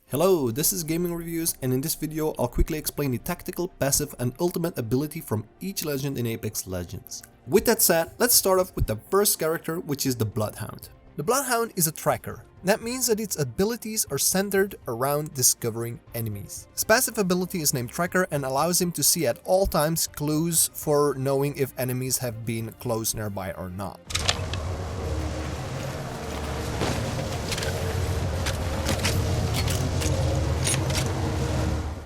Hello, this is Gaming Reviews, and in this video I'll quickly explain the tactical, passive and ultimate ability from each legend in Apex Legends. With that said, let's start off with the first character, which is the Bloodhound. The Bloodhound is a tracker. That means that its abilities are centered around discovering enemies. His passive ability is named Tracker and allows him to see at all times clues for knowing if enemies have been close nearby or not.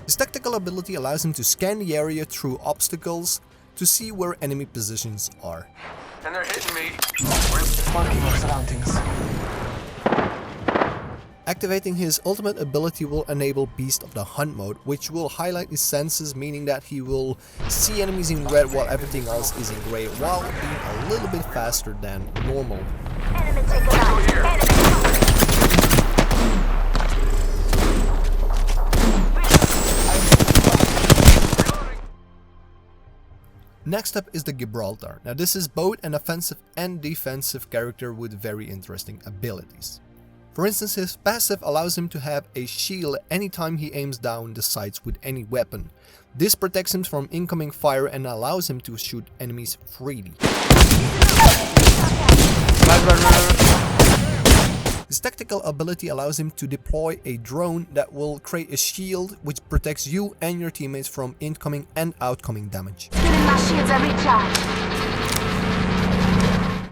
His tactical ability allows him to scan the area through obstacles to see where enemy positions are. And they're hitting me. We're marking our surroundings. Activating his ultimate ability will enable Beast of the Hunt mode, which will highlight his senses, meaning that he will see enemies in red while everything else is in grey, while being a little bit faster than normal. Enemy take them out. Next up is the Gibraltar. Now this is both an offensive and defensive character with very interesting abilities. For instance, his passive allows him to have a shield anytime he aims down the sights with any weapon. This protects him from incoming fire and allows him to shoot enemies freely. His tactical ability allows him to deploy a drone that will create a shield which protects you and your teammates from incoming and outgoing damage.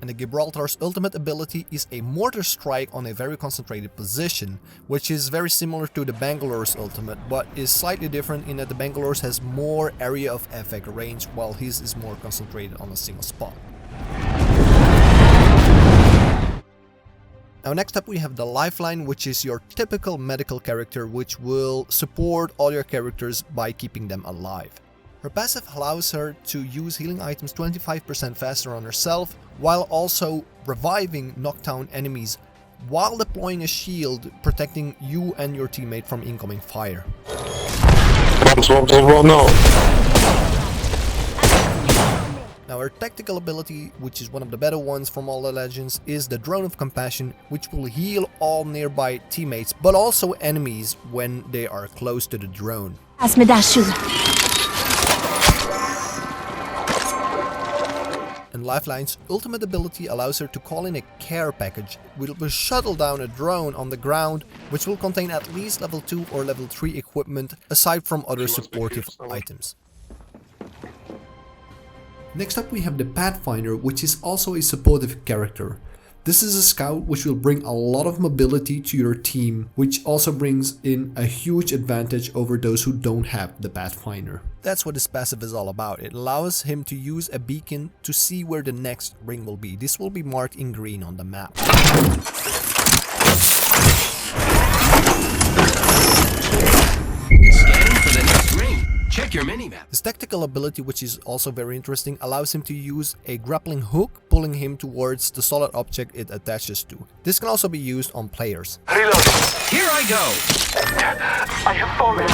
And the Gibraltar's ultimate ability is a mortar strike on a very concentrated position, which is very similar to the Bangalore's ultimate, but is slightly different in that the Bangalore's has more area of effect range, while his is more concentrated on a single spot. Now next up we have the Lifeline, which is your typical medical character which will support all your characters by keeping them alive. Her passive allows her to use healing items 25% faster on herself, while also reviving knockdown enemies while deploying a shield protecting you and your teammate from incoming fire. Now her tactical ability, which is one of the better ones from all the legends, is the Drone of Compassion, which will heal all nearby teammates, but also enemies when they are close to the drone. And Lifeline's ultimate ability allows her to call in a care package, which will shuttle down a drone on the ground, which will contain at least level 2 or level 3 equipment, aside from other supportive items. Next up we have the Pathfinder, which is also a supportive character. This is a scout which will bring a lot of mobility to your team, which also brings in a huge advantage over those who don't have the Pathfinder. That's what this passive is all about. It allows him to use a beacon to see where the next ring will be. This will be marked in green on the map. Scanning for the next ring. Check your minimap. His tactical ability, which is also very interesting, allows him to use a grappling hook, pulling him towards the solid object it attaches to. This can also be used on players. Reload. Here I go. I have fallen.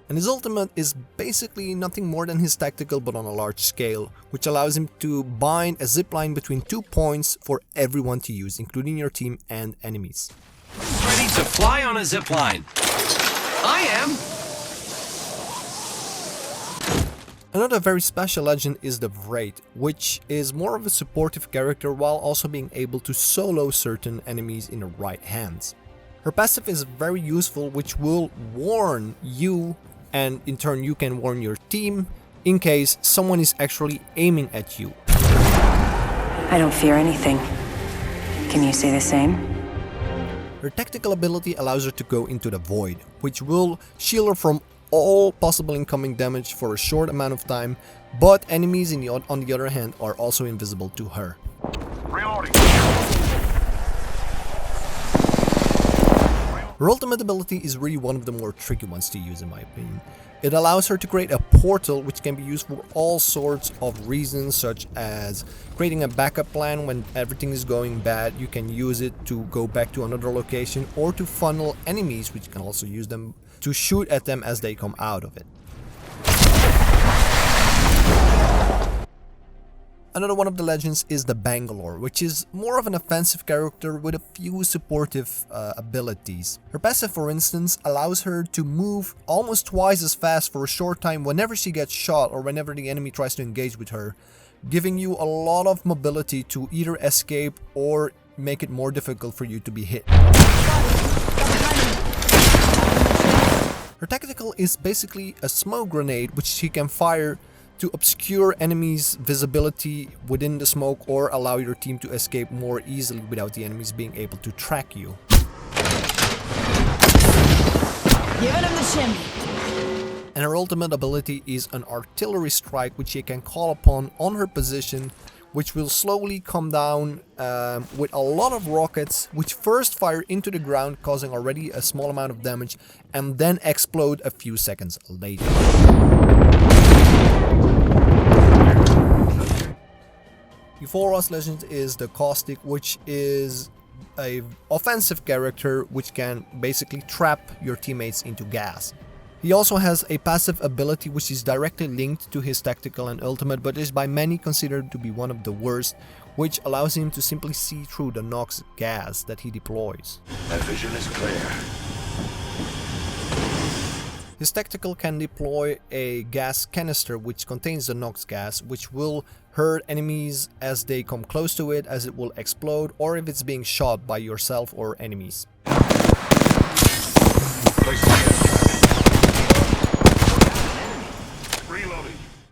And his ultimate is basically nothing more than his tactical, but on a large scale, which allows him to bind a zipline between 2 points for everyone to use, including your team and enemies. Ready to fly on a zipline. I am. Another very special legend is the Wraith, which is more of a supportive character while also being able to solo certain enemies in the right hands. Her passive is very useful, which will warn you, and in turn you can warn your team in case someone is actually aiming at you. I don't fear anything. Can you say the same? Her tactical ability allows her to go into the void, which will shield her from all possible incoming damage for a short amount of time, but enemies on the other hand are also invisible to her. Reloading. Her ultimate ability is really one of the more tricky ones to use in my opinion. It allows her to create a portal which can be used for all sorts of reasons, such as creating a backup plan when everything is going bad. You can use it to go back to another location, or to funnel enemies, which can also use them to shoot at them as they come out of it. Another one of the legends is the Bangalore, which is more of an offensive character with a few supportive abilities. Her passive, for instance, allows her to move almost twice as fast for a short time whenever she gets shot or whenever the enemy tries to engage with her, giving you a lot of mobility to either escape or make it more difficult for you to be hit. Her tactical is basically a smoke grenade which she can fire to obscure enemies' visibility within the smoke or allow your team to escape more easily without the enemies being able to track you. Giving him the shimmy. And her ultimate ability is an artillery strike which she can call upon on her position, which will slowly come down with a lot of rockets which first fire into the ground, causing already a small amount of damage, and then explode a few seconds later. Before us legend is the Caustic, which is a offensive character which can basically trap your teammates into gas. He also has a passive ability which is directly linked to his tactical and ultimate, but is by many considered to be one of the worst, which allows him to simply see through the Nox gas that he deploys. My vision is clear. His tactical can deploy a gas canister which contains the Nox gas, which will hurt enemies as they come close to it, as it will explode, or if it's being shot by yourself or enemies.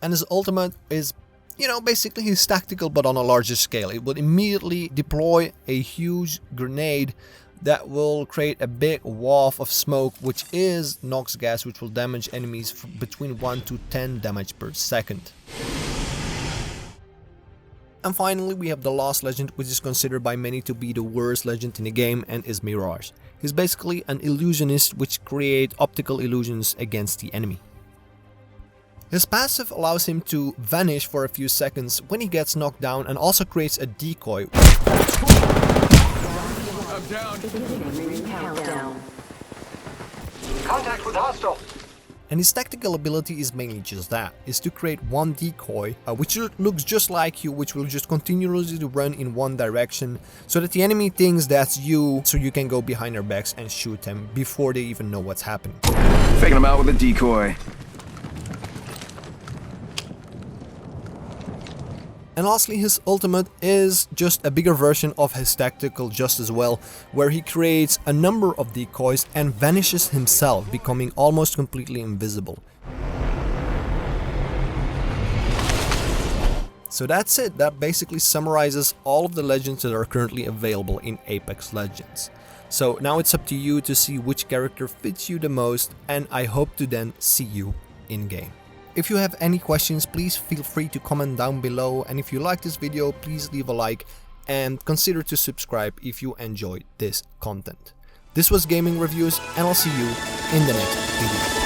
And his ultimate is, basically his tactical but on a larger scale. It will immediately deploy a huge grenade that will create a big waft of smoke, which is Nox gas, which will damage enemies between 1 to 10 damage per second. And finally we have the last legend, which is considered by many to be the worst legend in the game, and is Mirage. He's basically an illusionist which creates optical illusions against the enemy. His passive allows him to vanish for a few seconds when he gets knocked down, and also creates a decoy. I'm down. Contact with hostile. And his tactical ability is mainly just that, is to create one decoy, which looks just like you, which will just continuously run in one direction, so that the enemy thinks that's you, so you can go behind their backs and shoot them before they even know what's happening. Faking them out with a decoy. And lastly, his ultimate is just a bigger version of his tactical just as well, where he creates a number of decoys and vanishes himself, becoming almost completely invisible. So that's it. That basically summarizes all of the legends that are currently available in Apex Legends. So now it's up to you to see which character fits you the most, and I hope to then see you in game. If you have any questions, please feel free to comment down below, and if you like this video, please leave a like and consider to subscribe if you enjoyed this content. This was Gaming Reviews, and I'll see you in the next video.